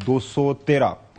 213।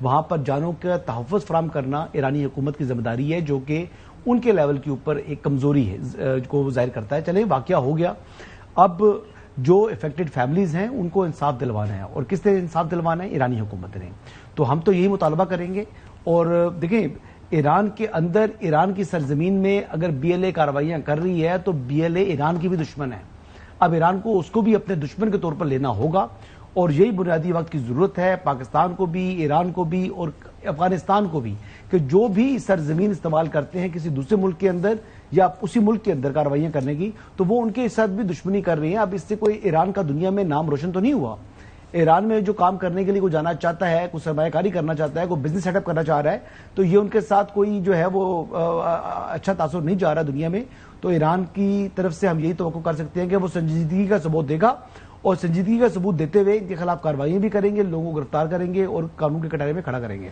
وہاں پر جانوں کا تحفظ فراہم کرنا ایرانی حکومت کی ذمہ داری ہے، جو کہ ان کے لیول کے اوپر ایک کمزوری ہے کو ظاہر کرتا ہے۔ چلیں واقعہ ہو گیا، اب جو افیکٹڈ فیملیز ہیں ان کو انصاف دلوانا ہے، اور کس طرح انصاف دلوانا ہے؟ ایرانی حکومت نے۔ تو ہم تو یہی مطالبہ کریں گے، اور دیکھیں ایران کے اندر، ایران کی سرزمین میں اگر بی ایل اے کارروائیاں کر رہی ہے تو بی ایل اے ایران کی بھی دشمن ہے۔ اب ایران کو اس کو بھی اپنے دشمن کے طور پر لینا ہوگا، اور یہی بنیادی وقت کی ضرورت ہے پاکستان کو بھی، ایران کو بھی اور افغانستان کو بھی، کہ جو بھی سرزمین استعمال کرتے ہیں کسی دوسرے ملک کے اندر یا اسی ملک کے اندر کارروائیاں کرنے کی، تو وہ ان کے ساتھ بھی دشمنی کر رہی ہیں۔ اب اس سے کوئی ایران کا دنیا میں نام روشن تو نہیں ہوا۔ ایران میں جو کام کرنے کے لیے کوئی جانا چاہتا ہے، کوئی سرمایہ کاری کرنا چاہتا ہے، کوئی بزنس سیٹ اپ کرنا چاہ رہا ہے، تو یہ ان کے ساتھ کوئی جو ہے وہ اچھا تاثر نہیں جا رہا دنیا میں۔ تو ایران کی طرف سے ہم یہی توقع کر سکتے ہیں کہ وہ سنجیدگی کا ثبوت دے گا، اور سنجیدگی کا ثبوت دیتے ہوئے ان کے خلاف کارروائیاں بھی کریں گے، لوگوں کو گرفتار کریں گے اور قانون کے کٹارے میں کھڑا کریں گے۔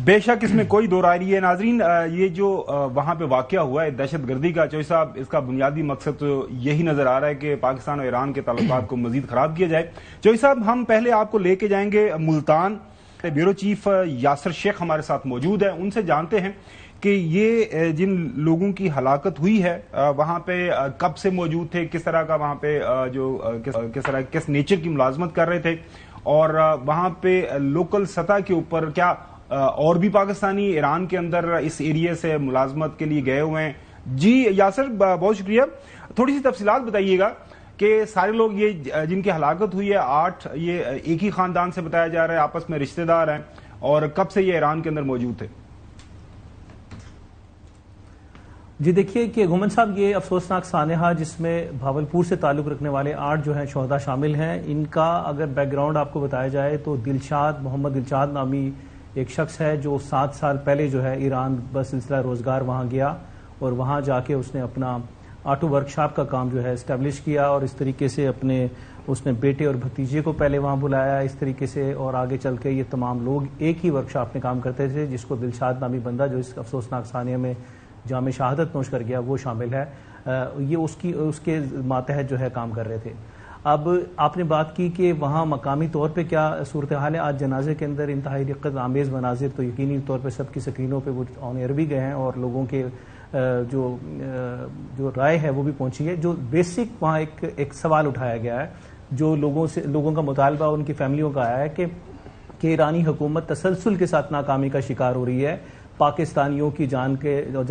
بے شک اس میں کوئی دو رائے نہیں ہے۔ ناظرین، یہ جو وہاں پہ واقعہ ہوا ہے دہشت گردی کا، چوہی صاحب، اس کا بنیادی مقصد تو یہی نظر آ رہا ہے کہ پاکستان اور ایران کے تعلقات کو مزید خراب کیا جائے۔ چوہی صاحب، ہم پہلے آپ کو لے کے جائیں گے ملتان، بیورو چیف یاسر شیخ ہمارے ساتھ موجود ہیں، ان سے جانتے ہیں کہ یہ جن لوگوں کی ہلاکت ہوئی ہے وہاں پہ کب سے موجود تھے، کس طرح کا وہاں پہ کس نیچر کی ملازمت کر رہے تھے، اور وہاں پہ لوکل سطح کے اوپر کیا اور بھی پاکستانی ایران کے اندر اس ایریے سے ملازمت کے لیے گئے ہوئے ہیں؟ جی یاسر، بہت شکریہ، تھوڑی سی تفصیلات بتائیے گا کہ سارے لوگ یہ جن کی ہلاکت ہوئی ہے 8، یہ ایک ہی خاندان سے بتایا جا رہا ہے، آپس میں رشتہ دار ہیں، اور کب سے یہ ایران کے اندر موجود تھے؟ جی دیکھیے کہ گھومن صاحب، یہ افسوسناک سانحہ جس میں بھاولپور سے تعلق رکھنے والے 8 جو ہیں شہداء شامل ہیں، ان کا اگر بیک گراؤنڈ آپ کو بتایا جائے تو محمد دلشاد نامی ایک شخص ہے جو 7 سال پہلے جو ہے ایران بسلسلہ روزگار وہاں گیا، اور وہاں جا کے اس نے اپنا آٹو ورکشاپ کا کام جو ہے اسٹیبلش کیا، اور اس طریقے سے اس نے بیٹے اور بھتیجے کو پہلے وہاں بلایا اس طریقے سے، اور آگے چل کے یہ تمام لوگ ایک ہی ورکشاپ میں کام کرتے تھے، جس کو دلشاد نامی بندہ جو اس افسوسناک سانحے میں جامع شہادت نوش کر گیا وہ شامل ہے۔ یہ اس کے ماتحت جو ہے کام کر رہے تھے۔ اب آپ نے بات کی کہ وہاں مقامی طور پہ کیا صورتحال ہے، آج جنازے کے اندر انتہائی رقت آمیز مناظر تو یقینی طور پہ سب کی سکرینوں پہ وہ آن ایئر بھی گئے ہیں، اور لوگوں کے جو رائے ہے وہ بھی پہنچی ہے۔ جو بیسک وہاں ایک سوال اٹھایا گیا ہے، جو لوگوں کا مطالبہ ان کی فیملیوں کا آیا ہے کہ ایرانی حکومت تسلسل کے ساتھ ناکامی کا شکار ہو رہی ہے پاکستانیوں کی جان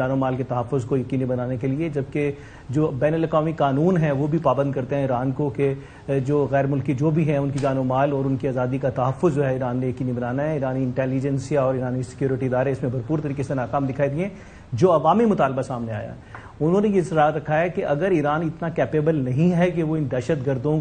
و مال کے تحفظ کو یقینی بنانے کے لیے، جبکہ جو بین الاقوامی قانون ہیں وہ بھی پابند کرتے ہیں ایران کو کہ جو غیر ملکی جو بھی ہیں ان کی جان و مال اور ان کی آزادی کا تحفظ جو ہے ایران نے یقینی بنانا ہے۔ ایرانی انٹیلیجنسیا اور ایرانی سیکیورٹی ادارے اس میں بھرپور طریقے سے ناکام دکھائی دیے۔ جو عوامی مطالبہ سامنے آیا، انہوں نے یہ اصرار رکھا ہے کہ اگر ایران اتنا کیپیبل نہیں ہے کہ وہ ان دہشت گردوں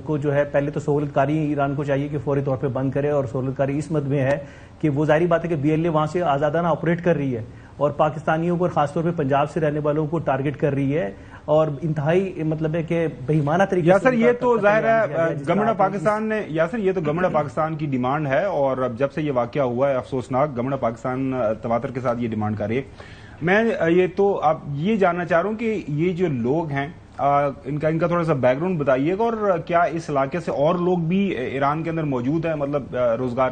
کو جو ہے، پہلے تو سہولت کاری ایران کو چاہیے کہ فوری طور پہ بند کرے، اور سہولت کاری اس مد میں ہے کہ وہ ظاہری بات ہے کہ بی ایل اے وہاں سے آزادانہ آپریٹ کر رہی ہے، اور پاکستانیوں کو اور خاص طور پہ پنجاب سے رہنے والوں کو ٹارگٹ کر رہی ہے، اور انتہائی مطلب ہے کہ بہیمانہ طریقے سے۔ یاسر، یہ تو ظاہر ہے گورنمنٹ پاکستان نے، یاسر یہ تو گورنمنٹ پاکستان کی ڈیمانڈ ہے، اور جب سے یہ واقعہ ہوا ہے افسوسناک، گورنمنٹ پاکستان تواتر کے ساتھ یہ ڈیمانڈ کر رہی ہے۔ میں یہ تو آپ یہ جاننا چاہ رہا ہوں کہ یہ جو لوگ ہیں ان کا تھوڑا سا بیک گراؤنڈ بتائیے گا، اور کیا اس علاقے سے اور لوگ بھی ایران کے اندر موجود ہیں، مطلب روزگار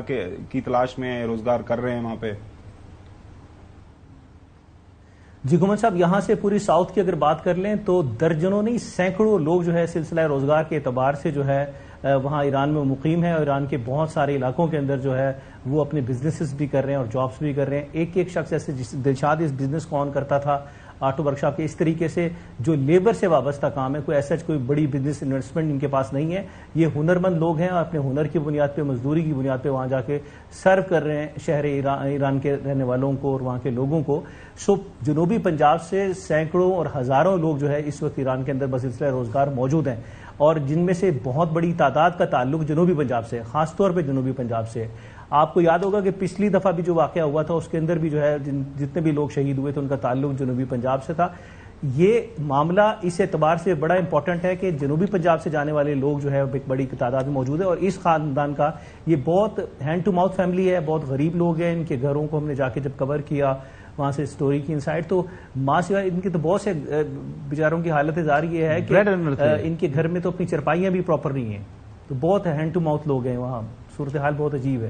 کی تلاش میں روزگار کر رہے ہیں وہاں پہ؟ جی گھومن صاحب، یہاں سے پوری ساؤتھ کی اگر بات کر لیں تو درجنوں نہیں سینکڑوں لوگ جو ہے سلسلہ روزگار کے اعتبار سے جو ہے وہاں ایران میں مقیم ہیں، اور ایران کے بہت سارے علاقوں کے اندر جو ہے وہ اپنے بزنسز بھی کر رہے ہیں اور جابس بھی کر رہے ہیں۔ ایک شخص ایسے دلشاد اس بزنس کو آن کرتا تھا آٹو ورکشاپ کے، اس طریقے سے جو لیبر سے وابستہ کام ہے، کوئی ایسا کوئی بڑی بزنس انویسٹمنٹ ان کے پاس نہیں ہے۔ یہ ہنرمند لوگ ہیں، اور اپنے ہنر کی بنیاد پہ، مزدوری کی بنیاد پہ وہاں جا کے سرو کر رہے ہیں شہر ایران کے رہنے والوں کو اور وہاں کے لوگوں کو۔ جنوبی پنجاب سے سینکڑوں اور ہزاروں لوگ جو ہے اس وقت ایران کے اندر بسلسلہ روزگار موجود ہیں، اور جن میں سے بہت بڑی تعداد کا تعلق جنوبی پنجاب سے، خاص طور پہ جنوبی پنجاب سے۔ آپ کو یاد ہوگا کہ پچھلی دفعہ بھی جو واقعہ ہوا تھا اس کے اندر بھی جو ہے جتنے بھی لوگ شہید ہوئے تھے ان کا تعلق جنوبی پنجاب سے تھا۔ یہ معاملہ اس اعتبار سے بڑا امپورٹنٹ ہے کہ جنوبی پنجاب سے جانے والے لوگ جو ہے ایک بڑی تعداد میں موجود ہے، اور اس خاندان کا یہ بہت ہینڈ ٹو ماؤتھ فیملی ہے، بہت غریب لوگ ہیں۔ ان کے گھروں کو ہم نے جا کے جب کور کیا، وہاں سے سٹوری کی انسائٹ، تو ماں سوائے ان کے تو بہت سے بیچاروں کی حالت زار یہ ہے کہ ان کے گھر میں تو اپنی چرپائیاں بھی پراپر نہیں ہیں، تو بہت ہینڈ ٹو ماؤتھ لوگ ہیں وہاں، صورتحال بہت عجیب ہے۔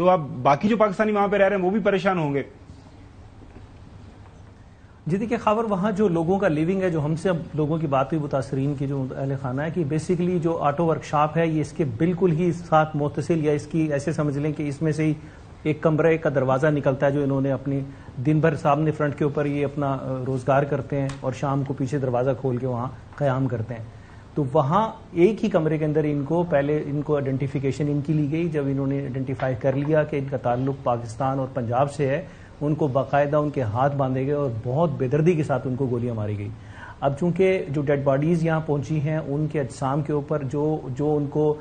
تو اب باقی جو پاکستانی وہاں پہ رہ رہے ہیں وہ بھی پریشان ہوں گے. جی دیکھیے خبر وہاں جو لوگوں کا لیونگ ہے، جو ہم سے اب لوگوں کی بات ہوئی متاثرین کی جو اہل خانہ ہے، کہ بیسیکلی جو آٹو ورک شاپ ہے یہ اس کے بالکل ہی ساتھ متصل، یا اس کی ایسے سمجھ لیں کہ اس میں سے ہی ایک کمرے کا دروازہ نکلتا ہے جو انہوں نے اپنی دن بھر سامنے فرنٹ کے اوپر یہ اپنا روزگار کرتے ہیں اور شام کو پیچھے دروازہ کھول کے وہاں قیام کرتے ہیں. تو وہاں ایک ہی کمرے کے اندر ان کو پہلے ان کو آئیڈینٹیفیکیشن ان کی لی گئی. جب انہوں نے آئیڈینٹیفائی کر لیا کہ ان کا تعلق پاکستان اور پنجاب سے ہے، ان کو باقاعدہ ان کے ہاتھ باندھے گئے اور بہت بے دردی کے ساتھ ان کو گولیاں ماری گئی. اب چونکہ جو ڈیڈ باڈیز یہاں پہنچی ہیں ان کے اجسام کے اوپر جو ان کو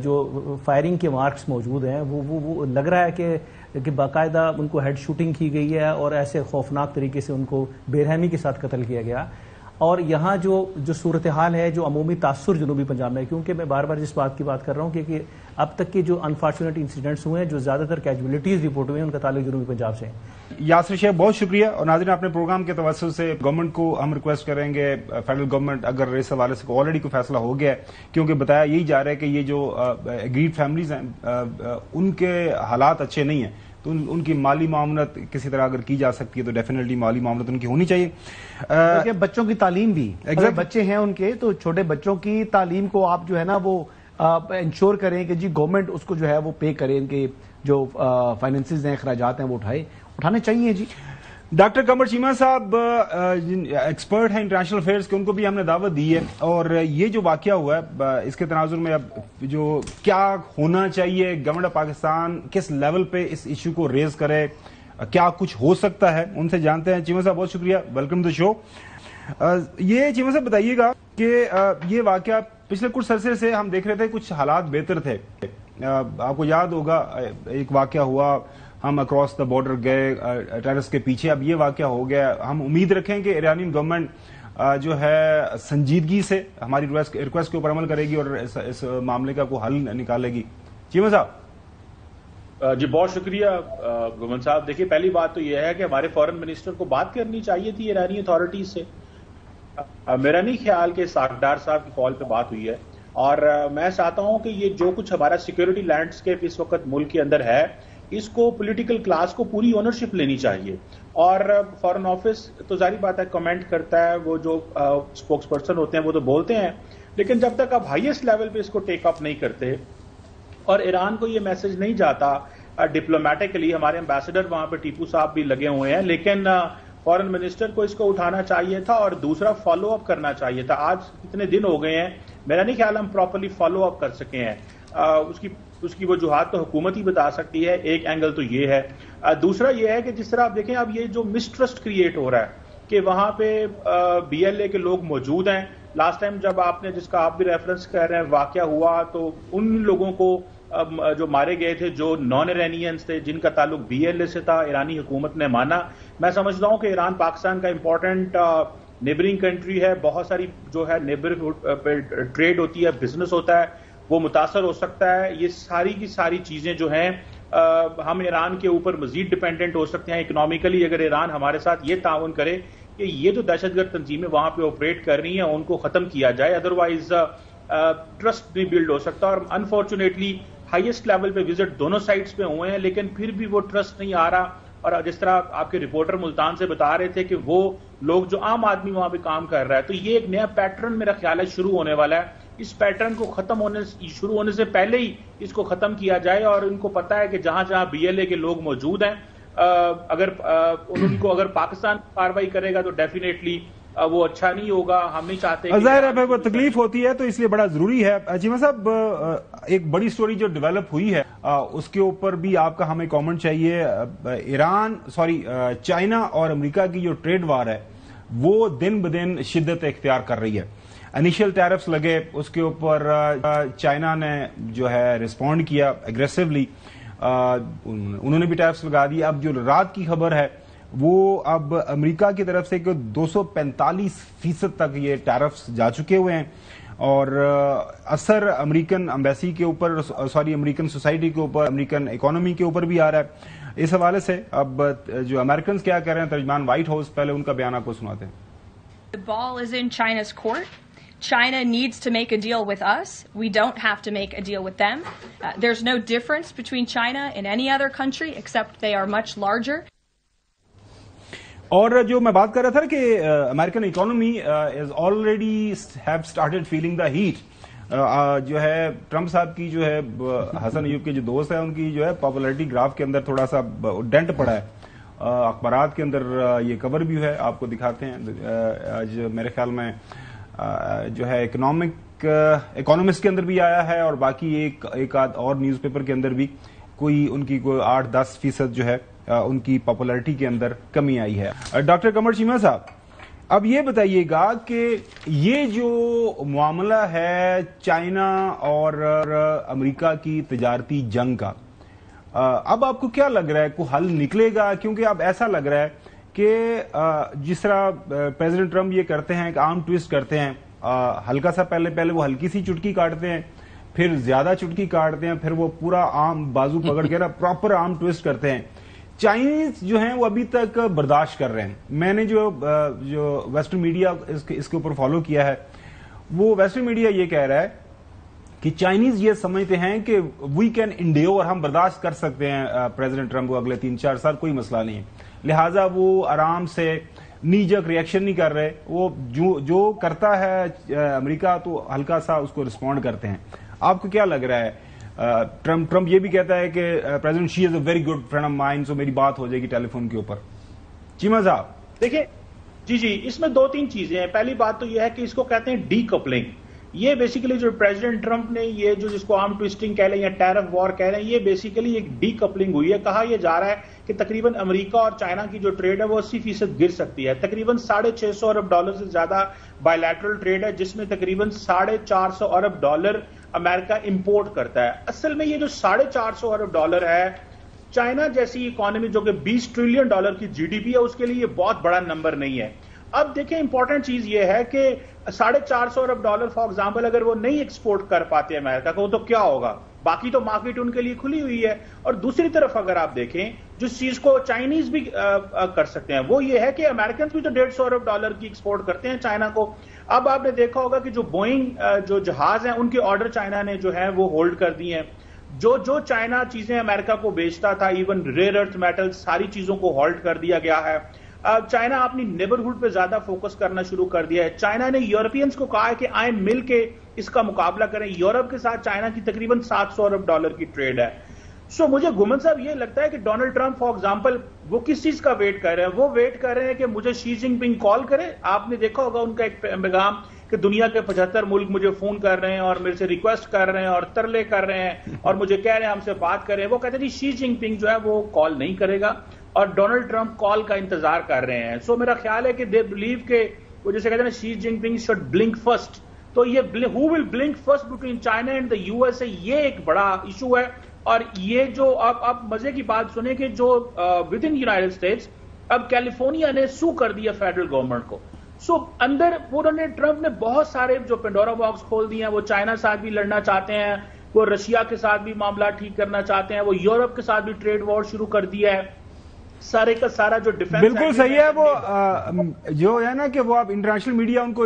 جو فائرنگ کے مارکس موجود ہیں وہ لگ رہا ہے کہ باقاعدہ ان کو ہیڈ شوٹنگ کی گئی ہے اور ایسے خوفناک طریقے سے ان کو بے رحمی کے ساتھ قتل کیا گیا. اور یہاں جو صورتحال ہے، جو عمومی تاثر جنوبی پنجاب میں، کیونکہ میں بار بار جس بات کی بات کر رہا ہوں کہ اب تک کے جو انفارچونیٹ انسیڈنٹس ہوئے ہیں، جو زیادہ تر کیجولیٹیز رپورٹ ہوئے ہیں، ان کا تعلق جنوبی پنجاب سے ہے. یاسر شیخ بہت شکریہ. اور ناظرین اپنے پروگرام کے توسط سے گورنمنٹ کو ہم ریکویسٹ کریں گے، فیڈرل گورنمنٹ اگر اس حوالے سے آلریڈی کوئی فیصلہ ہو گیا ہے، کیونکہ بتایا یہی جا رہا ہے کہ یہ جو اگریڈ فیملیز ہیں ان کے حالات اچھے نہیں ہیں، تو ان کی مالی معاونت کسی طرح اگر کی جا سکتی ہے تو ڈیفینیٹلی مالی معاونت ان کی ہونی چاہیے. بچوں کی تعلیم بھی، اگر بچے ہیں ان کے تو چھوٹے بچوں کی تعلیم کو آپ جو ہے نا وہ انشور کریں کہ جی گورنمنٹ اس کو جو ہے وہ پے کرے، ان کے جو فائنینسز ہیں، اخراجات ہیں وہ اٹھانے چاہیے. جی ڈاکٹر قمر چیمہ صاحب ایکسپرٹ ہیں انٹرنیشنل افیئرز کے، ان کو بھی ہم نے دعوت دی ہے. اور یہ جو واقعہ ہوا ہے اس کے تناظر میں اب جو کیا ہونا چاہیے، گورنمنٹ آف پاکستان کس لیول پہ اس ایشو کو ریز کرے، کیا کچھ ہو سکتا ہے، ان سے جانتے ہیں. چیمہ صاحب بہت شکریہ، ویلکم ٹو دی شو. یہ چیمہ صاحب بتائیے گا کہ یہ واقعہ پچھلے کچھ عرصے سے ہم دیکھ رہے تھے کچھ حالات بہتر تھے. آپ کو یاد ہوگا ایک واقعہ ہوا، ہم اکراس دا بارڈر گئے ٹیررسٹ کے پیچھے. اب یہ واقعہ ہو گیا. ہم امید رکھیں کہ ایرانی گورنمنٹ جو ہے سنجیدگی سے ہماری ریکویسٹ کے اوپر عمل کرے گی اور اس معاملے کا کوئی حل نکالے گی. چیمہ صاحب جی بہت شکریہ گومن صاحب. دیکھیے پہلی بات تو یہ ہے کہ ہمارے فارن منسٹر کو بات کرنی چاہیے تھی ایرانی اتھارٹیز سے. میرا نہیں خیال کہ ساکھدار صاحب کی کال پہ بات ہوئی ہے، اور میں چاہتا ہوں کہ یہ جو کچھ ہمارا سیکیورٹی لینڈسکیپ اس وقت ملک کے اندر ہے، اس کو پولیٹیکل کلاس کو پوری اونرشپ لینی چاہیے. اور فارن آفس تو ظاہری بات ہے کمنٹ کرتا ہے، وہ جو اسپوکس پرسن ہوتے ہیں وہ تو بولتے ہیں، لیکن جب تک آپ ہائیسٹ لیول پہ اس کو ٹیک اپ نہیں کرتے اور ایران کو یہ میسج نہیں جاتا ڈپلومیٹکلی. ہمارے امبیسڈر وہاں پہ ٹیپو صاحب بھی لگے ہوئے ہیں، لیکن فارن منسٹر کو اس کو اٹھانا چاہیے تھا اور دوسرا فالو اپ کرنا چاہیے تھا. آج کتنے دن ہو گئے ہیں، میرا نہیں خیال ہم پراپرلی فالو اپ کر سکے ہیں. اس کی وجوہات تو حکومت ہی بتا سکتی ہے. ایک اینگل تو یہ ہے. دوسرا یہ ہے کہ جس طرح آپ دیکھیں اب یہ جو مسٹرسٹ کریٹ ہو رہا ہے کہ وہاں پہ BLA کے لوگ موجود ہیں. لاسٹ ٹائم جب آپ نے، جس کا آپ بھی ریفرنس کر رہے ہیں، واقعہ ہوا تو ان لوگوں کو جو مارے گئے تھے جو نان ایرانینز تھے، جن کا تعلق BLA سے تھا، ایرانی حکومت نے مانا. میں سمجھتا ہوں کہ ایران پاکستان کا امپورٹنٹ نیبرنگ کنٹری ہے. بہت ساری جو ہے نیبرہڈ پہ ٹریڈ ہوتی ہے، بزنس ہوتا ہے، وہ متاثر ہو سکتا ہے. یہ ساری کی ساری چیزیں جو ہیں ہم ایران کے اوپر مزید ڈیپینڈنٹ ہو سکتے ہیں اکنامیکلی، اگر ایران ہمارے ساتھ یہ تعاون کرے کہ یہ جو دہشت گرد تنظیمیں وہاں پہ آپریٹ کر رہی ہیں ان کو ختم کیا جائے. ادروائز ٹرسٹ بھی بلڈ ہو سکتا ہے. اور انفارچونیٹلی ہائیسٹ لیول پہ وزٹ دونوں سائٹس پہ ہوئے ہیں، لیکن پھر بھی وہ ٹرسٹ نہیں آ رہا. اور جس طرح آپ کے رپورٹر ملتان سے بتا رہے تھے کہ وہ لوگ جو عام آدمی وہاں پہ کام کر رہا ہے، تو یہ ایک نیا پیٹرن میرا خیال ہے شروع ہونے والا ہے. اس پیٹرن کو شروع ہونے سے پہلے ہی اس کو ختم کیا جائے. اور ان کو پتا ہے کہ جہاں جہاں BLA کے لوگ موجود ہیں، اگر پاکستان کاروائی کرے گا تو ڈیفینیٹلی وہ اچھا نہیں ہوگا. ہم نہیں چاہتے. ظاہر ہے وہ تکلیف ہوتی ہے تو اس لیے بڑا ضروری ہے. چیمہ صاحب ایک بڑی سٹوری جو ڈیولپ ہوئی ہے اس کے اوپر بھی آپ کا ہمیں کامنٹ چاہیے. چائنا اور امریکہ کی جو ٹریڈ وار ہے وہ دن بدن شدت اختیار کر رہی ہے. انیشل ٹیرفز لگے، اس کے اوپر چائنا نے جو ہے رسپونڈ کیا ایگریسولی، انہوں نے بھی ٹیرفز لگا دی. اب جو رات کی خبر ہے وہ اب امریکہ کی طرف سے کہ 245% تک یہ ٹیرفز جا چکے ہوئے ہیں، اور اثر امریکن امبیسی کے اوپر، امریکن سوسائٹی کے اوپر، امریکن اکانومی کے اوپر بھی آ رہا ہے. اس حوالے سے اب جو امریکنز کیا کہہ رہے ہیں، ترجمان وائٹ ہاؤس، پہلے ان کا بیان آپ کو سناتے ہیں. The ball is in China's court. China needs to make a deal with us. We don't have to make a deal with them. There's no difference between China and any other country except they are much larger. اور جو میں بات کر رہا تھا کہ American economy is already have started feeling the heat, جو ہے ٹرمپ صاحب کی جو ہے حسن ایوب کے جو دوست ہیں ان کی جو ہے پاپولیرٹی گراف کے اندر تھوڑا سا ڈینٹ پڑا ہے، اخبارات کے اندر یہ کور بھی ہے، آپ کو دکھاتے ہیں آج میرے خیال میں جو ہے اکانومسٹ کے اندر بھی آیا ہے، اور باقی ایک آدھ اور نیوز پیپر کے اندر بھی کوئی ان کی کوئی 8-10% جو ہے ان کی پاپولیرٹی کے اندر کمی آئی ہے۔ ڈاکٹر قمر چیمہ صاحب، اب یہ بتائیے گا کہ یہ جو معاملہ ہے چائنا اور امریکہ کی تجارتی جنگ کا، اب آپ کو کیا لگ رہا ہے کوئی حل نکلے گا؟ کیونکہ اب ایسا لگ رہا ہے کہ جس طرح پریزیڈنٹ ٹرمپ یہ کرتے ہیں ایک عام ٹویسٹ کرتے ہیں، ہلکا سا پہلے وہ ہلکی سی چٹکی کاٹتے ہیں، پھر زیادہ چٹکی کاٹتے ہیں، پھر وہ پورا عام بازو پکڑ کے نا پراپر عام ٹویسٹ کرتے ہیں۔ چائنیز جو ہیں وہ ابھی تک برداشت کر رہے ہیں۔ میں نے جو ویسٹرن میڈیا اس کے اوپر فالو کیا ہے، وہ ویسٹرن میڈیا یہ کہہ رہا ہے کہ چائنیز یہ سمجھتے ہیں کہ وی کین انڈیور، ہم برداشت کر سکتے ہیں پریزیڈنٹ ٹرمپ کو اگلے 3-4 سال، کوئی مسئلہ نہیں ہے، لہٰذا وہ آرام سے نیجک ریئیکشن نہیں کر رہے، وہ جو کرتا ہے امریکہ تو ہلکا سا اس کو رسپونڈ کرتے ہیں۔ آپ کو کیا لگ رہا ہے؟ ٹرمپ یہ بھی کہتا ہے کہ president she is a very good friend of mine, so میری بات ہو جائے گی ٹیلی فون کے اوپر۔ چیمہ صاحب دیکھیں، جی اس میں 2-3 چیزیں ہیں۔ پہلی بات تو یہ ہے کہ اس کو کہتے ہیں ڈی کپلنگ۔ یہ بیسیکلی جو پریزیڈنٹ ٹرمپ نے یہ جو جس کو آرم ٹویسٹنگ کہہ لیں یا ٹیرف وار کہہ لیں، یہ بیسیکلی ایک ڈی کپلنگ ہوئی ہے۔ کہا یہ جا رہا ہے کہ تقریباً امریکہ اور چائنا کی جو ٹریڈ ہے وہ 80% گر سکتی ہے۔ تقریباً $650 ارب سے زیادہ بائی لیٹرل ٹریڈ ہے، جس میں تقریباً $450 ارب امریکہ امپورٹ کرتا ہے۔ اصل میں یہ جو $450 ارب ہے، چائنا جیسی اکانومی جو کہ $20 ٹریلین کی جی ڈی پی ہے، اس کے لیے یہ بہت بڑا نمبر نہیں ہے۔ اب دیکھیں امپورٹنٹ چیز یہ ہے کہ $450 ارب فار ایگزامپل اگر وہ نہیں ایکسپورٹ کر پاتے امریکہ کو تو کیا ہوگا؟ باقی تو مارکیٹ ان کے لیے کھلی ہوئی ہے۔ اور دوسری طرف اگر آپ دیکھیں جس چیز کو چائنیز بھی کر سکتے ہیں وہ یہ ہے کہ امریکنز بھی تو $150 ارب کی ایکسپورٹ کرتے ہیں چائنا کو۔ اب آپ نے دیکھا ہوگا کہ جو بوئنگ جو جہاز ہیں ان کے آرڈر چائنا نے جو ہے وہ ہولڈ کر دی ہیں۔ جو چائنا چیزیں امریکہ کو بیچتا تھا، ایون ریئر ارتھ میٹل، ساری چیزوں کو ہولڈ کر دیا گیا ہے۔ چائنا اپنی نیبرہڈ پہ زیادہ فوکس کرنا شروع کر دیا ہے۔ چائنا نے یورپینز کو کہا ہے کہ آئیں مل کے اس کا مقابلہ کریں۔ یورپ کے ساتھ چائنا کی تقریباً $700 ارب کی ٹریڈ ہے۔ سو مجھے گومن صاحب یہ لگتا ہے کہ ڈونلڈ ٹرمپ فار ایگزامپل وہ کس چیز کا ویٹ کر رہے ہیں؟ وہ ویٹ کر رہے ہیں کہ مجھے شی جن پنگ کال کرے۔ آپ نے دیکھا ہوگا ان کا ایک پیغام کہ دنیا کے 75 ملک مجھے فون کر رہے ہیں اور میرے سے ریکویسٹ کر رہے ہیں اور ترلے کر رہے ہیں اور مجھے کہہ رہے ہیں ہم سے بات کریں۔ وہ کہتے ہیں جی شی جن پنگ جو ہے وہ کال نہیں کرے گا اور ڈونلڈ ٹرمپ کال کا انتظار کر رہے ہیں۔ سو میرا خیال ہے کہ دے بلیو کہ وہ جیسے کہتے ہیں شی جن پنگ شوڈ بلنک فرسٹ، تو یہ who will blink first between China and the U S A, یہ ایک بڑا ایشو ہے۔ اور یہ جو آپ مزے کی بات سنیں کہ جو ود ان یونائٹڈ اسٹیٹس اب کیلیفورنیا نے سو کر دیا فیڈرل گورنمنٹ کو۔ سو اندر انہوں نے ٹرمپ نے بہت سارے جو پینڈورا باکس کھول دیے ہیں، وہ چائنا ساتھ بھی لڑنا چاہتے ہیں، وہ رشیا کے ساتھ بھی معاملہ ٹھیک کرنا چاہتے ہیں، وہ یورپ کے ساتھ بھی ٹریڈ وار شروع کر دیا ہے۔ سارے کا سارا جو ڈیفنس بالکل صحیح ہے۔ وہ جو ہے نا کہ وہ اب انٹرنیشنل میڈیا ان کو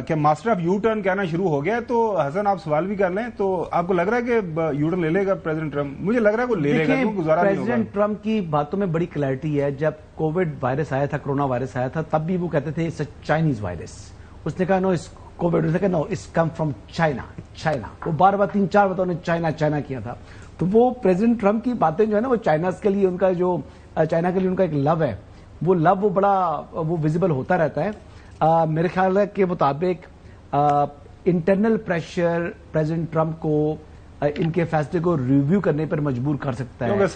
کہ ماسٹر آف یو ٹرن کہنا شروع ہو گیا، تو حسن آپ سوال بھی کر لیں، تو آپ کو لگ رہا ہے کہ یو ٹرن لے لے گا پریزیڈنٹ ٹرمپ؟ مجھے لگ رہا ہے وہ لے لے گا، گزارا نہیں ہوگا۔ پریزیڈنٹ ٹرمپ کی باتوں میں بڑی کلیئرٹی ہے۔ جب کووڈ وائرس آیا تھا، کرونا وائرس آیا تھا، تب بھی وہ کہتے تھے اٹس اے چائنیز وائرس۔ اس نے کہا نو، اس کووڈ نے کہا نو اٹس کم فرام چائنا۔ وہ بار 3-4 بار انہوں نے چائنا کیا تھا۔ تو وہ پریزیڈنٹ ٹرمپ کی باتیں جو ہے نا، وہ چائناز کے لیے ان کا جو چائنا کے لیے ان کا ایک لو ہے، وہ لو وہ بڑا وہ ویزیبل ہوتا رہتا ہے۔ میرے خیال ہے کے مطابق انٹرنل پریشر پریزیڈنٹ ٹرمپ کو ان کے فیصلے کو ریویو کرنے پر مجبور کر سکتا ہے، بیکاز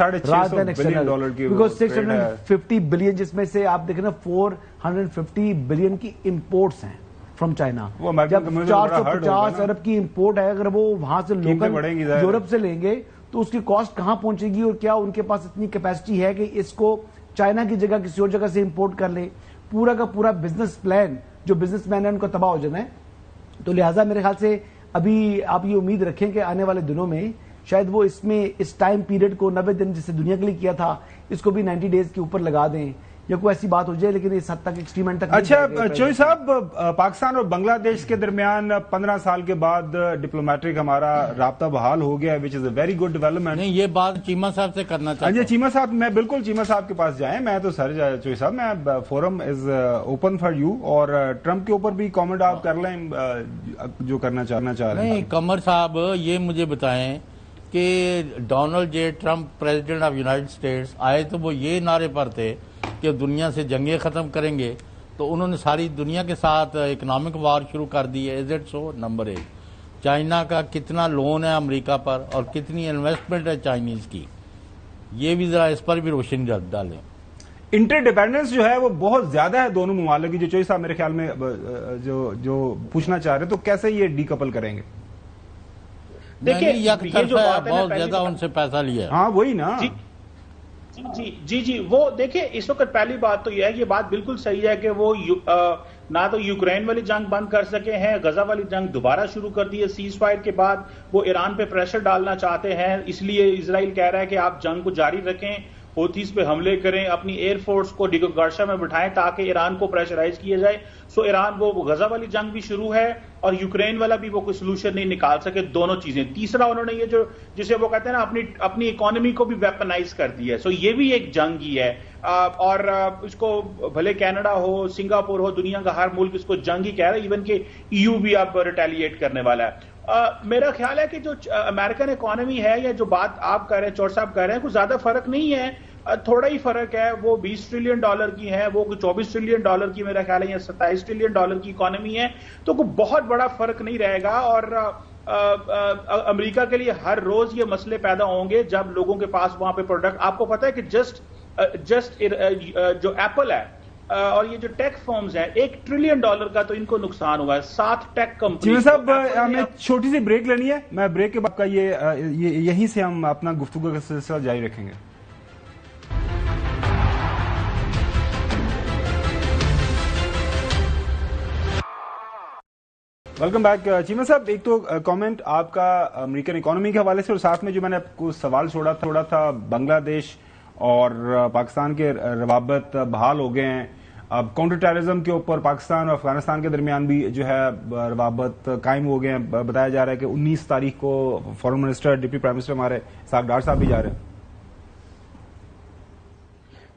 $650 بلین، جس میں سے آپ دیکھیں نا $450 بلین کی امپورٹس ہیں فرام چائنا۔ جب 450 ارب کی امپورٹ ہے، اگر وہ وہاں سے لوکل یورپ سے لیں گے تو اس کی کاسٹ کہاں پہنچے گی؟ اور کیا ان کے پاس اتنی کیپیسٹی ہے کہ اس کو چائنا کی جگہ کسی اور جگہ سے امپورٹ کر لیں؟ پورا کا پورا بزنس پلان جو بزنس مین ہے ان کو تباہ ہو جانا ہے۔ تو لہٰذا میرے خیال سے ابھی آپ یہ امید رکھیں کہ آنے والے دنوں میں شاید وہ اس میں اس ٹائم پیریڈ کو 90 دن جسے دنیا کے لیے کیا تھا، اس کو بھی 90 ڈیز کے اوپر لگا دیں یا کوئی ایسی بات ہو جائے، لیکن اس حد تک ایکسٹریمنٹ تک. اچھا چوئی صاحب، پاکستان اور بنگلہ دیش کے درمیان 15 سال کے بعد ڈپلومیٹک ہمارا رابطہ بحال ہو گیا، وچ از اے ویری گڈ ڈیولپمنٹ. نہیں، یہ بات چیمہ صاحب سے کرنا چاہتا ہوں. چیمہ صاحب، میں بالکل چیمہ صاحب کے پاس جائیں. میں تو سر چوئی صاحب، میں forum is open for you, اور ٹرمپ کے اوپر بھی کامنٹ آپ کر لیں جو کرنا چاہ رہے ہیں. نہیں، قمر صاحب یہ مجھے بتائیں کہ Donald J Trump president of United States آئے تو وہ یہ نعرے پر تھے کہ دنیا سے جنگیں ختم کریں گے، تو انہوں نے ساری دنیا کے ساتھ اکنامک وار شروع کر دی ہے. Is it so? Number 1، China کا کتنا لون ہے امریکہ پر اور کتنی انویسٹمنٹ ہے چائنیز کی، یہ بھی ذرا اس پر بھی روشنی ڈالیں. انٹر ڈیپینڈنس جو ہے وہ بہت زیادہ ہے دونوں ممالک کی، جو چوئی صاحب میرے خیال میں جو پوچھنا چاہ رہے، تو کیسے یہ ڈی کپل کریں گے؟ دیکھیے یک طرفہ ہے، بہت زیادہ ان سے پیسہ لیا. ہاں وہی نا. جی وہ دیکھیں، اس وقت پہلی بات تو یہ ہے، یہ بات بالکل صحیح ہے کہ وہ نہ تو یوکرین والی جنگ بند کر سکے ہیں، غزہ والی جنگ دوبارہ شروع کر دی ہے سیز فائر کے بعد. وہ ایران پہ پریشر ڈالنا چاہتے ہیں، اس لیے اسرائیل کہہ رہا ہے کہ آپ جنگ کو جاری رکھیں، ہوتھیز پہ حملے کریں، اپنی ایئر فورس کو ڈیگوگارشا میں بٹھائیں تاکہ ایران کو پریشرائز کیا جائے. سو ایران وہ غزہ والی جنگ بھی شروع ہے اور یوکرین والا بھی وہ کوئی سلوشن نہیں نکال سکے، دونوں چیزیں. تیسرا انہوں نے یہ جو جسے وہ کہتے ہیں نا اپنی اکانومی کو بھی ویپنائز کر دی ہے. سو یہ بھی ایک جنگ ہی ہے، اور اس کو بھلے کینیڈا ہو، سنگاپور ہو، دنیا کا ہر ملک اس کو جنگ ہی کہہ رہا ہے. ایون کہ EU بھی اب ریٹیلیٹ کرنے والا ہے. میرا خیال ہے کہ جو امریکن اکانومی ہے، یا جو بات آپ کہہ رہے ہیں، چور صاحب کہہ رہے ہیں، کوئی زیادہ فرق نہیں ہے. تھوڑا ہی فرق ہے. وہ $20 ٹریلین کی ہے، وہ $24 ٹریلین کی میرا خیال ہے، یا $27 ٹریلین کی اکانومی ہے. تو کوئی بہت بڑا فرق نہیں رہے گا. اور امریکہ کے لیے ہر روز یہ مسئلے پیدا ہوں گے جب لوگوں کے پاس وہاں پہ پروڈکٹ. آپ کو پتا ہے کہ جسٹ جو ایپل ہے اور یہ جو ٹیک فرمز ہیں، $1 ٹریلین کا تو ان کو نقصان ہوا ہے. 7 ٹیک کمپنی. صاحب ہمیں چھوٹی سی بریک لینی ہے. میں بریک کے بعد کا یہیں سے ہم اپنا گفتگو کا سلسلہ جاری رکھیں گے. Welcome back. چیمہ صاحب، ایک تو کامنٹ آپ کا امریکن اکانومی کے حوالے سے، اور ساتھ میں جو میں نے آپ کو سوال چھوڑا تھا بنگلہ دیش اور پاکستان کے روابط بحال ہو گئے ہیں. اب کاؤنٹر ٹیررزم کے اوپر پاکستان اور افغانستان کے درمیان بھی جو ہے روابط قائم ہو گئے ہیں. بتایا جا رہا ہے کہ 19 تاریخ کو foreign minister, deputy prime minister ہمارے اسحاق ڈار صاحب بھی جا رہے ہیں.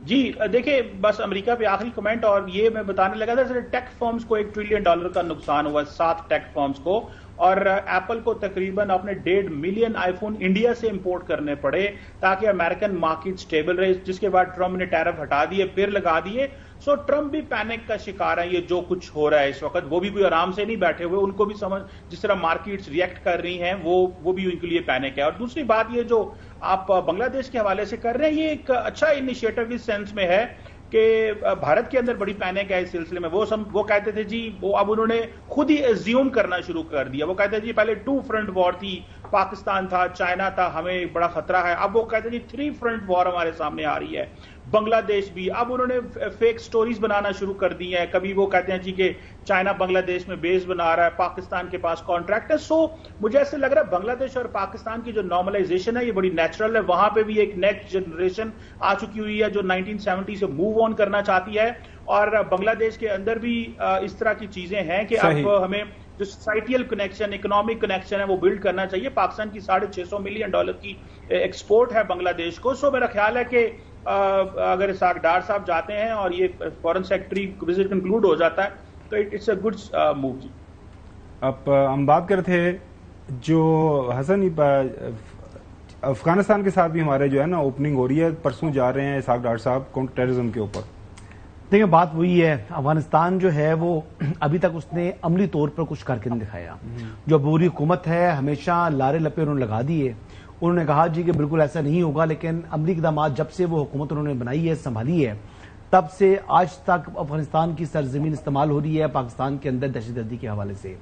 جی دیکھیں، بس امریکہ پہ آخری کمنٹ، اور یہ میں بتانے لگا تھا، ٹیک فرمز کو $1 ٹریلین کا نقصان ہوا ہے، 7 ٹیک فرمز کو. اور ایپل کو تقریباً اپنے 1.5 ملین آئی فون انڈیا سے امپورٹ کرنے پڑے تاکہ امریکن مارکیٹ سٹیبل رہے، جس کے بعد ٹرمپ نے ٹیرف ہٹا دیے، پھر لگا دیے. سو ٹرمپ بھی پینک کا شکار ہیں. یہ جو کچھ ہو رہا ہے اس وقت، وہ بھی کوئی آرام سے نہیں بیٹھے ہوئے. ان کو بھی سمجھ، جس طرح مارکیٹس ریئیکٹ کر رہی ہیں، وہ بھی ان کے لیے پینک ہے. اور دوسری بات یہ جو آپ بنگلہ دیش کے حوالے سے کر رہے ہیں، یہ ایک اچھا انیشیٹو اس سینس میں ہے کہ بھارت کے اندر بڑی پینک ہے اس سلسلے میں. وہ کہتے تھے جی، وہ اب انہوں نے خود ہی ایزیوم کرنا شروع کر دیا. وہ کہتے تھے جی پہلے 2 فرنٹ وار تھی، پاکستان تھا، چائنا تھا، ہمیں بڑا خطرہ ہے. اب وہ کہتے ہیں جی 3 فرنٹ وار ہمارے سامنے آ رہی ہے، بنگلہ دیش بھی. اب انہوں نے فیک سٹوریز بنانا شروع کر دی ہیں. کبھی وہ کہتے ہیں جی کہ چائنا بنگلہ دیش میں بیس بنا رہا ہے، پاکستان کے پاس کانٹریکٹ ہے. سو مجھے ایسے لگ رہا ہے بنگلہ دیش اور پاکستان کی جو نارملائزیشن ہے یہ بڑی نیچرل ہے. وہاں پہ بھی ایک نیکسٹ جنریشن آ چکی ہوئی ہے جو 1970 سے موو آن کرنا چاہتی ہے. اور بنگلہ دیش کے اندر بھی اس طرح کی چیزیں ہیں کہ اب ہمیں جو سوسائٹیل کنیکشن، اکنامک کنیکشن ہے، وہ بلڈ کرنا چاہیے. پاکستان کی $650 ملین کی ایکسپورٹ ہے بنگلہ دیش کو. سو میرا خیال ہے کہ اگر اسحاق ڈار صاحب جاتے ہیں اور یہ فورن سیکٹری وزٹ کنکلوڈ ہو جاتا ہے تو اٹس اے گڈ موو. جی اب ہم بات کرتے تھے جو حسن، افغانستان کے ساتھ بھی ہمارے جو ہے نا اوپننگ ہو رہی ہے، پرسوں جا رہے ہیں اسحاق ڈار صاحب کاؤنٹر ٹیررزم کے اوپر. دیکھیں، بات وہی ہے، افغانستان جو ہے وہ ابھی تک اس نے عملی طور پر کچھ کر کے نہیں دکھایا. جو عبوری حکومت ہے ہمیشہ لارے لپے انہوں نے لگا دیے. انہوں نے کہا جی کہ بالکل ایسا نہیں ہوگا، لیکن عملی اقدامات جب سے وہ حکومت انہوں نے بنائی ہے، سنبھالی ہے، تب سے آج تک افغانستان کی سرزمین استعمال ہو رہی ہے پاکستان کے اندر دہشت گردی کے حوالے سے.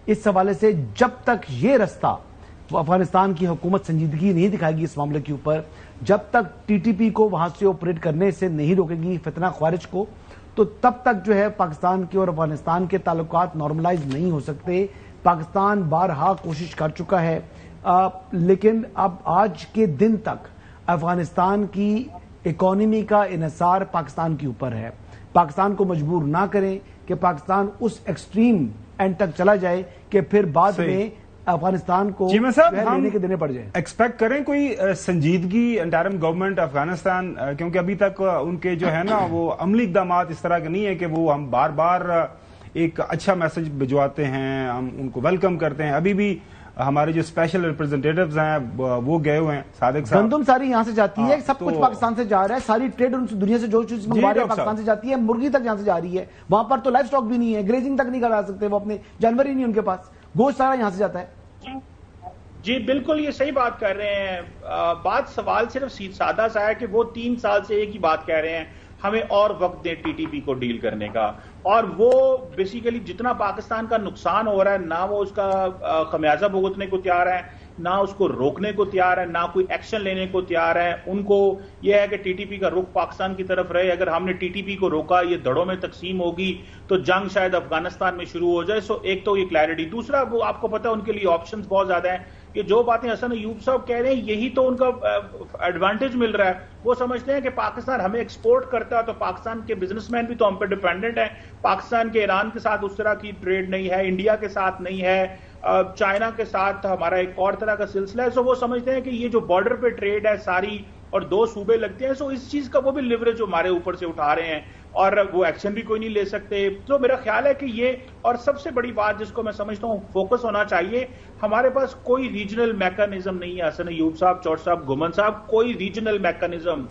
اس حوالے سے جب تک یہ رستہ وہ افغانستان کی حکومت سنجیدگی نہیں دکھائے گی اس معاملے کے اوپر، جب تک TTP کو وہاں سے آپریٹ کرنے سے نہیں روکے گی، فتنہ خوارج کو، تو تب تک جو ہے پاکستان کے اور افغانستان کے تعلقات نارملائز نہیں ہو سکتے. پاکستان بارہا کوشش کر چکا ہے، لیکن اب آج کے دن تک افغانستان کی اکانومی کا انحصار پاکستان کے اوپر ہے. پاکستان کو مجبور نہ کریں کہ پاکستان اس ایکسٹریم اینڈ تک چلا جائے کہ پھر بعد میں افغانستان کو لینے کے دینے پڑ جائیں. ایکسپیکٹ کریں کوئی سنجیدگی انٹرم گورنمنٹ افغانستان, کیونکہ ابھی تک ان کے جو ہے نا وہ عملی اقدامات اس طرح کے نہیں ہے کہ وہ ہم بار بار ایک اچھا میسج بھجواتے ہیں, ہم ان کو ویلکم کرتے ہیں. ابھی بھی ہمارے جو اسپیشل ریپرزینٹیٹیوز ہیں وہ گئے ہوئے ہیں. صادق صاحب, گندم ساری یہاں سے جاتی ہے, سب کچھ پاکستان سے جا رہا ہے, ساری ٹریڈ دنیا سے جو چیز منگوا رہے ہیں پاکستان سے جاتی ہے, مرغی تک یہاں سے جا رہی ہے. وہاں پر تو لائف سٹاک بھی نہیں ہے, گریزنگ تک نہیں کرا سکتے وہ, اپنے جانور ہی نہیں ان کے پاس, گوشت سارا یہاں سے جاتا ہے. جی بالکل یہ صحیح بات کر رہے ہیں. بات سوال صرف سادہ سا ہے کہ وہ 3 سال سے ایک ہی بات کہہ رہے ہیں, ہمیں اور وقت دیں TTP کو ڈیل کرنے کا, اور وہ بیسیکلی جتنا پاکستان کا نقصان ہو رہا ہے نہ وہ اس کا خمیازہ بھگتنے کو تیار ہے, نہ اس کو روکنے کو تیار ہے, نہ کوئی ایکشن لینے کو تیار ہے. ان کو یہ ہے کہ TTP کا رخ پاکستان کی طرف رہے. اگر ہم نے TTP کو روکا, یہ دھڑوں میں تقسیم ہوگی تو جنگ شاید افغانستان میں شروع ہو جائے. سو ایک تو یہ کلیئرٹی. دوسرا, وہ آپ کو پتا ہے ان کے لیے آپشنز بہت زیادہ ہیں. کہ جو باتیں حسن ایوب صاحب کہہ رہے ہیں یہی تو ان کا ایڈوانٹیج مل رہا ہے. وہ سمجھتے ہیں کہ پاکستان ہمیں ایکسپورٹ کرتا ہے تو پاکستان کے بزنس مین بھی تو ہم پہ ڈیپینڈنٹ ہیں. پاکستان کے ایران کے ساتھ اس طرح کی ٹریڈ نہیں ہے, انڈیا کے ساتھ نہیں ہے, چائنا کے ساتھ ہمارا ایک اور طرح کا سلسلہ ہے. سو وہ سمجھتے ہیں کہ یہ جو بارڈر پہ ٹریڈ ہے ساری, اور 2 صوبے لگتے ہیں, سو اس چیز کا وہ بھی لیوریج ہمارے اوپر سے اٹھا رہے ہیں, اور وہ ایکشن بھی کوئی نہیں لے سکتے. تو میرا خیال ہے کہ یہ, اور سب سے بڑی بات جس کو میں سمجھتا ہوں فوکس ہونا چاہیے, ہمارے پاس کوئی ریجنل میکانزم نہیں ہے. حسن ایوب صاحب, چور صاحب, گھمن صاحب, کوئی ریجنل میکانزم.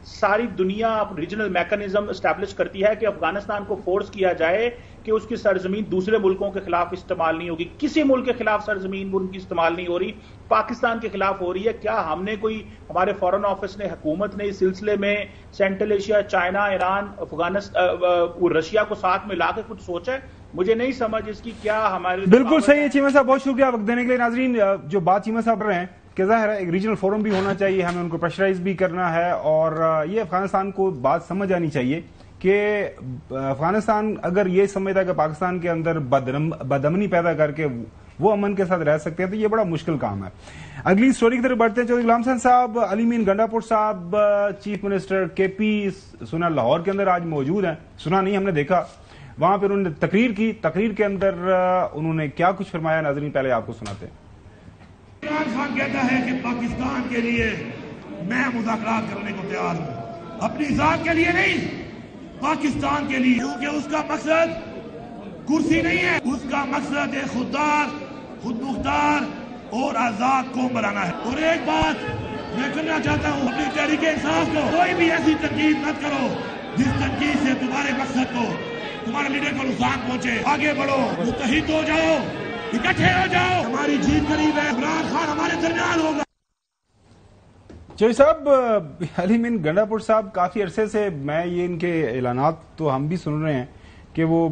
ساری دنیا ریجنل میکانزم اسٹیبلش کرتی ہے کہ افغانستان کو فورس کیا جائے کہ اس کی سرزمین دوسرے ملکوں کے خلاف استعمال نہیں ہوگی. کسی ملک کے خلاف سرزمین ان کی استعمال نہیں ہو رہی, پاکستان کے خلاف ہو رہی ہے. کیا ہم نے کوئی, ہمارے فورن آفس نے, حکومت نے اس سلسلے میں central Asia, China, Iran, Afghanistan, Russia کو ساتھ میں لا کے کچھ سوچا ہے؟ مجھے نہیں سمجھ اس کی کیا ہمارے. بالکل صحیح ہے چیمہ صاحب, بہت شکریہ وقت دینے کے لیے. ناظرین, جو بات چیمہ صاحب رہے ہیں کہ ظاہر ہے ایک ریجنل فورم بھی ہونا چاہیے, ہمیں ان کو پریشرائز بھی کرنا ہے, اور یہ افغانستان کو بات سمجھ آنی چاہیے کہ افغانستان اگر یہ سمجھتا ہے کہ پاکستان کے اندر بدامنی پیدا کر کے وہ امن کے ساتھ رہ سکتے ہیں تو یہ بڑا مشکل کام ہے. اگلی سٹوری کی طرف بڑھتے ہیں. چودھری غلام حسن صاحب, علی مین گنڈا پور صاحب, چیف منسٹر KP سنا لاہور کے اندر آج موجود ہیں. سنا نہیں, ہم نے دیکھا وہاں پہ انہوں نے تقریر کی. تقریر کے اندر انہوں نے کیا کچھ فرمایا, ناظرین پہلے آپ کو سناتے ہیں. عمران خان کہتا ہے کہ پاکستان کے لیے میں مذاکرات کرنے کو تیار ہوں, اپنی ذات کے لیے نہیں, پاکستان کے لیے, کیونکہ اس کا مقصد کرسی نہیں ہے, اس کا مقصد ایک خوددار, خود مختار اور آزاد قوم بنانا ہے. اور ایک بات میں کرنا چاہتا ہوں اپنی تحریک انصاف کو, کوئی بھی ایسی تنقید مت کرو جس تنقید سے تمہارے مقصد کو, تمہارے لیڈر کو نقصان پہنچے. آگے بڑھو, متحد ہو جاؤ, اکٹھے ہو جاؤ, ہماری جیت قریب ہے, عمران خان ہمارے درمیان ہوگا. چودھری صاحب, علی مین گنڈا پور صاحب, کافی عرصے سے میں یہ ان کے اعلانات تو ہم بھی سن رہے ہیں کہ وہ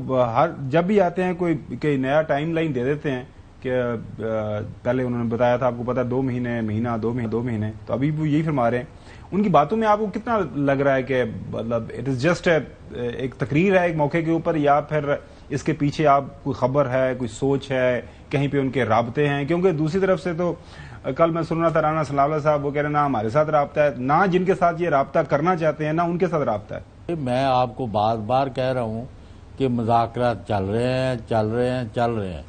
جب بھی آتے ہیں کوئی نیا ٹائم لائن دے دیتے ہیں کہ پہلے انہوں نے بتایا تھا آپ کو پتا 2 مہینے, مہینہ, 2 مہینے, تو ابھی وہ یہی فرما رہے ہیں. ان کی باتوں میں آپ کو کتنا لگ رہا ہے کہ مطلب اٹ از جسٹ ایک تقریر ہے ایک موقع کے اوپر, یا پھر اس کے پیچھے آپ کوئی خبر ہے, کوئی سوچ ہے, کہیں پہ ان کے رابطے ہیں؟ کیونکہ دوسری طرف سے تو کل میں سن رہا تھا رانا ثناء اللہ صاحب, وہ کہہ رہے ہیں نہ ہمارے ساتھ رابطہ ہے, نہ جن کے ساتھ یہ رابطہ کرنا چاہتے ہیں نہ ان کے ساتھ رابطہ ہے. میں آپ کو بار بار کہہ رہا ہوں کہ مذاکرات چل رہے ہیں.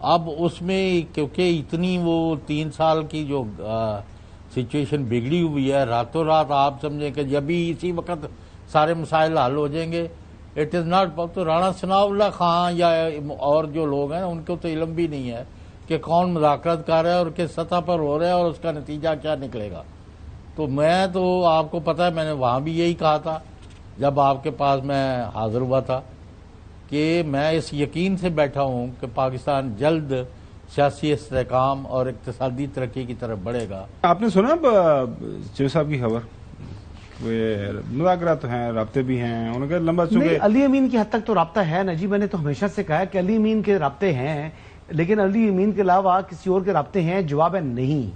اب اس میں کیونکہ اتنی وہ 3 سال کی جو سچویشن بگڑی ہوئی ہے, راتوں رات آپ سمجھیں کہ جب بھی اسی وقت سارے مسائل حل ہو جائیں گے, اٹ از ناٹ. تو رانا ثناء اللہ خان یا اور جو لوگ ہیں ان کو تو علم بھی نہیں ہے کہ کون مذاکرات کر رہا ہے اور کس سطح پر ہو رہا ہے اور اس کا نتیجہ کیا نکلے گا. تو میں تو آپ کو پتا ہے میں نے وہاں بھی یہی کہا تھا جب آپ کے پاس میں حاضر ہوا تھا کہ میں اس یقین سے بیٹھا ہوں کہ پاکستان جلد سیاسی استحکام اور اقتصادی ترقی کی طرف بڑھے گا. آپ نے سنا چودھری صاحب کی خبر, مذاکرات تو ہیں, رابطے بھی ہیں, انہوں نے لمبا چونکہ علی امین کی حد تک تو رابطہ ہے نا جی. میں نے تو ہمیشہ سے کہا کہ علی امین کے رابطے ہیں, لیکن علی امین کے علاوہ کسی اور کے رابطے ہیں؟ جواب ہے نہیں.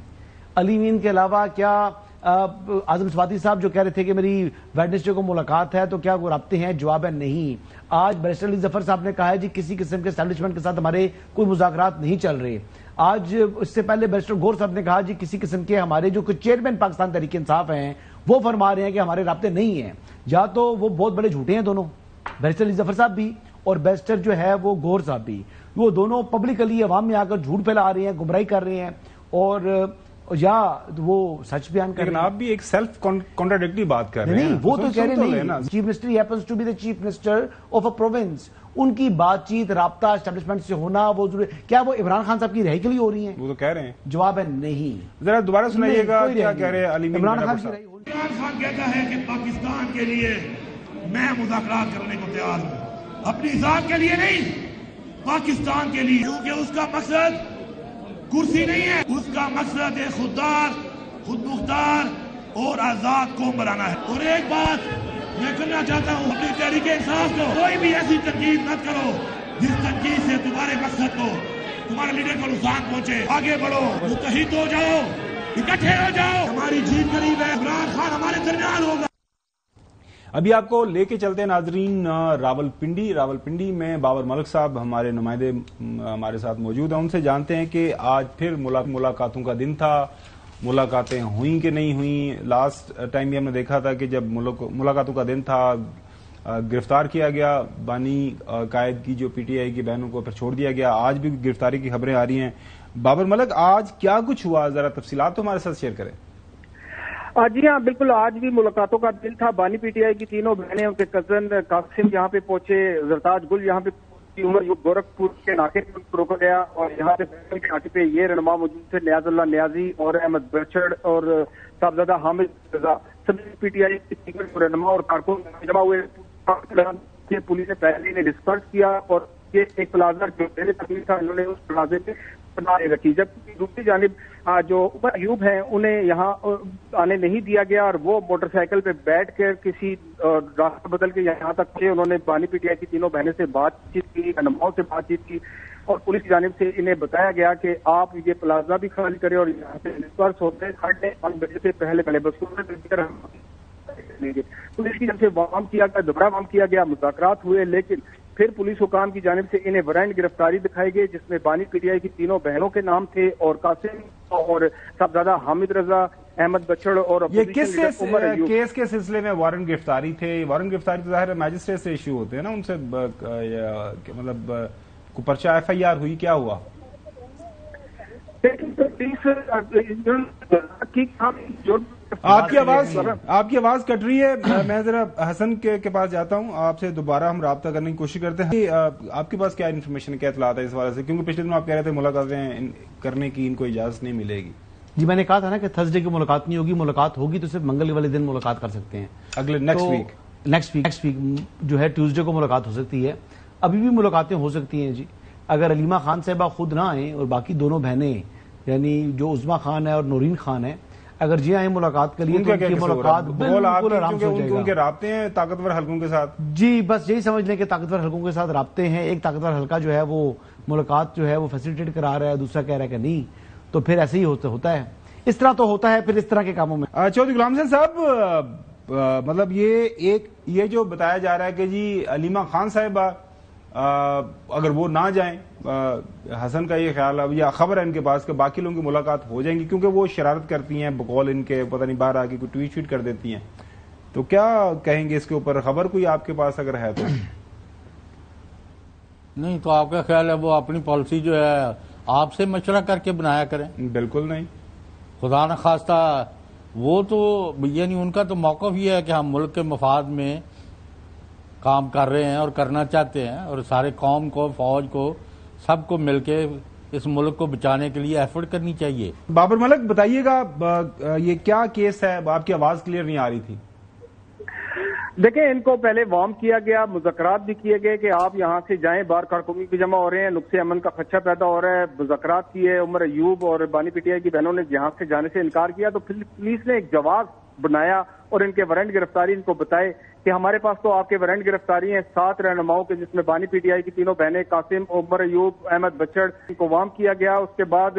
علی امین کے علاوہ کیا اعظم سوادی صاحب جو کہہ رہے تھے کہ میری ویڈنسڈے کو ملاقات ہے, تو کیا وہ رابطے ہیں؟ جواب ہے نہیں. آج بیرسٹر علی ظفر صاحب نے کہا ہے جی کسی قسم کے اسٹیبلشمنٹ کے ساتھ ہمارے کوئی مذاکرات نہیں چل رہے. آج اس سے پہلے بیرسٹر گور صاحب نے کہا جی کسی قسم کے ہمارے جو چیئرمین پاکستان تحریک انصاف ہیں وہ فرما رہے ہیں کہ ہمارے رابطے نہیں ہیں. یا تو وہ بہت بڑے جھوٹے ہیں دونوں, بیرسٹر علی ظفر صاحب بھی اور بیرسٹر جو ہے وہ گور صاحب بھی, وہ دونوں پبلکلی عوام میں آ کر جھوٹ پھیلا رہے ہیں, گمراہی کر رہے ہیں, اور یا وہ سچ بیان کر رہے ہیں. لیکن آپ بھی ایک سیلف کانٹراڈکٹری بات کر رہے ہیں. نہیں, وہ تو کہہ رہے نہیں. Chief minister happens to be the chief minister of a province. ان کی بات چیت رابطہ اسٹیبلشمنٹ سے ہونا وہ ضروری. کیا وہ عمران خان صاحب کی رہائی کے لیے ہو رہی ہیں؟ وہ تو کہہ رہے ہیں. جواب ہے نہیں. ذرا دوبارہ سنائیے گا کیا کہہ رہے ہیں عمران خان کی رہائی. عمران خان کہتا ہے کہ پاکستان کے لیے میں مذاکرات کرنے کو تیار ہوں, اپنی ذات کے لیے نہیں, پاکستان کے لیے, کیونکہ اس کا مقصد کرسی نہیں ہے, اس کا مقصد ہے خوددار, خود مختار اور آزاد قوم بنانا ہے. اور ایک بات میں کرنا چاہتا ہوں اپنی تحریک انصاف کو, کوئی بھی ایسی تنقید مت کرو جس تنقید سے تمہارے مقصد کو, تمہارے لیڈر کو نقصان پہنچے. آگے بڑھو, متحد ہو جاؤ, اکٹھے ہو جاؤ. ہماری جیت قریب ہے, عمران خان ہمارے درمیان ہوگا. ابھی آپ کو لے کے چلتے ہیں ناظرین راولپنڈی میں بابر ملک صاحب ہمارے نمائندے ہمارے ساتھ موجود ہیں. ان سے جانتے ہیں کہ آج پھر ملاقاتوں کا دن تھا. ملاقاتیں ہوئیں کہ نہیں ہوئیں؟ لاسٹ ٹائم بھی ہم نے دیکھا تھا کہ جب ملاقاتوں کا دن تھا گرفتار کیا گیا بانی قائد کی جو پی ٹی آئی کی بہنوں کو, پھر چھوڑ دیا گیا. آج بھی گرفتاری کی خبریں آ رہی ہیں. بابر ملک, آج کیا کچھ ہوا, ذرا تفصیلات تو ہمارے ساتھ شیئر کریں. جی ہاں بالکل, آج بھی ملاقاتوں کا دن تھا. بانی پی ٹی آئی کی تینوں بہنیں, ان کے کزن قاسم یہاں پہ پہنچے, زرتاج گل یہاں پہ, عمر گورکھپور کے ناکے پر روکا گیا, اور یہاں پہ کے ناکے پہ یہ رہنما موجود تھے, نیاز اللہ نیازی اور احمد بچڑ اور صاحبزادہ حامد رضا. سبھی پی ٹی آئی کے رہنما اور کارکن جمع ہوئے. پولیس نے پہلے انہیں ڈسپرس کیا, اور یہ ایک پلازا جو پہلے تقریر تھا انہوں نے اس پلازے پہ رکھی, جبکہ دوسری جانب جو عمر ایوب ہیں انہیں یہاں آنے نہیں دیا گیا, اور وہ موٹر سائیکل پہ بیٹھ کر کسی راستہ بدل کے یہاں تک پہنچے. انہوں نے بانی پی ٹی آئی کی تینوں بہنوں سے بات چیت کی, رہنماؤں سے بات چیت کی, اور پولیس کی جانب سے انہیں بتایا گیا کہ آپ یہ پلازا بھی خالی کریں اور یہاں سے ڈسپرس ہوتے ہیں 5:30 سے پہلے بسوں میں پولیس کی جانب سے وام کیا گیا, دوبارہ وام کیا گیا, مذاکرات ہوئے, لیکن پھر پولیس حکام کی جانب سے انہیں وارنٹ گرفتاری دکھائے گئے جس میں بانی پی ٹی آئی کی تینوں بہنوں کے نام تھے, اور قاسم اور صاحبزادہ حامد رضا, احمد بچڑ اور یہ کس کیس کے سلسلے میں وارنٹ گرفتاری تھے؟ وارنٹ گرفتاری تو ظاہر میجسٹریٹ سے ایشو ہوتے ہیں نا, ان سے مطلب کوئی پرچہ ایف آئی آر ہوئی, کیا ہوا؟ آپ کی آواز کٹ رہی ہے. میں ذرا حسن کے پاس جاتا ہوں, آپ سے دوبارہ ہم رابطہ کرنے کی کوشش کرتے ہیں. آپ کے پاس کیا انفارمیشن, کیا اطلاعات ہے اس حوالے سے, کیونکہ پچھلے دن آپ کہہ رہے تھے ملاقاتیں کرنے کی ان کو اجازت نہیں ملے گی. جی میں نے کہا تھا نا کہ تھرسڈے کی ملاقات نہیں ہوگی, ملاقات ہوگی تو صرف منگل والے دن ملاقات کر سکتے ہیں, اگلے نیکسٹ ویک جو ہے ٹیوزڈے کو ملاقات ہو سکتی ہے. ابھی بھی ملاقاتیں ہو سکتی ہیں جی, اگر علیمہ خان صاحبہ خود نہ آئیں اور باقی دونوں بہنیں یعنی جو عظما خان ہے اور نورین خان ہے اگر جی آئیں ملاقات کے لیے تو ان کی ملاقات بالکل آرام سے ہو جائے گا. ان کے رابطے ہیں طاقتور حلقوں کے ساتھ. جی بس یہی سمجھ لیں کہ طاقتور حلقوں کے ساتھ رابطے ہیں. ایک طاقتور حلقہ جو ہے وہ ملاقات جو ہے وہ فیسیلیٹیٹ کرا رہا ہے, دوسرا کہہ رہا ہے کہ نہیں, تو پھر ایسے ہی ہوتا ہے. اس طرح تو ہوتا ہے پھر اس طرح کے کاموں میں. چودھری غلام حسین صاحب, مطلب یہ جو بتایا جا رہا ہے کہ جی علیمہ خان صاحبہ اگر وہ نہ جائیں, حسن کا یہ خیال ہے یا خبر ہے ان کے پاس کہ باقی لوگوں کی ملاقات ہو جائیں گی, کیونکہ وہ شرارت کرتی ہیں بقول ان کے, پتہ نہیں باہر آ کے کوئی ٹویٹ کر دیتی ہیں, تو کیا کہیں گے اس کے اوپر؟ خبر کوئی آپ کے پاس اگر ہے تو؟ نہیں تو آپ کا خیال ہے وہ اپنی پالیسی جو ہے آپ سے مشورہ کر کے بنایا کریں؟ بالکل نہیں, خدا نہ خواستہ وہ تو یعنی ان کا تو موقف یہ ہے کہ ہم ملک کے مفاد میں کام کر رہے ہیں اور کرنا چاہتے ہیں, اور سارے قوم کو, فوج کو, سب کو مل کے اس ملک کو بچانے کے لیے ایفرٹ کرنی چاہیے. بابر ملک بتائیے گا یہ کیا کیس ہے؟ آپ کی آواز کلیئر نہیں آ رہی تھی. دیکھیں ان کو پہلے وارم کیا گیا, مذاکرات بھی کیے گئے کہ آپ یہاں سے جائیں, باہر کارکنوں بھی جمع ہو رہے ہیں, نقص امن کا خدشہ پیدا ہو رہا ہے, مذاکرات کیے. عمر ایوب اور بانی پی ٹی آئی کی بہنوں نے یہاں سے جانے سے انکار کیا, تو پھر پولیس نے ایک جواز بنایا اور ان کے وارنٹ گرفتاری ان کو بتائے کہ ہمارے پاس تو آپ کے وارنٹ گرفتاری ہیں 7 رہنماؤں کے, جس میں بانی پی ٹی آئی کی تینوں بہنیں قاسم, عمر ایوب, احمد بچڑ, ان کو وارم کیا گیا. اس کے بعد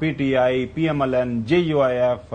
PTI, PMLN, JUIF,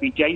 PTI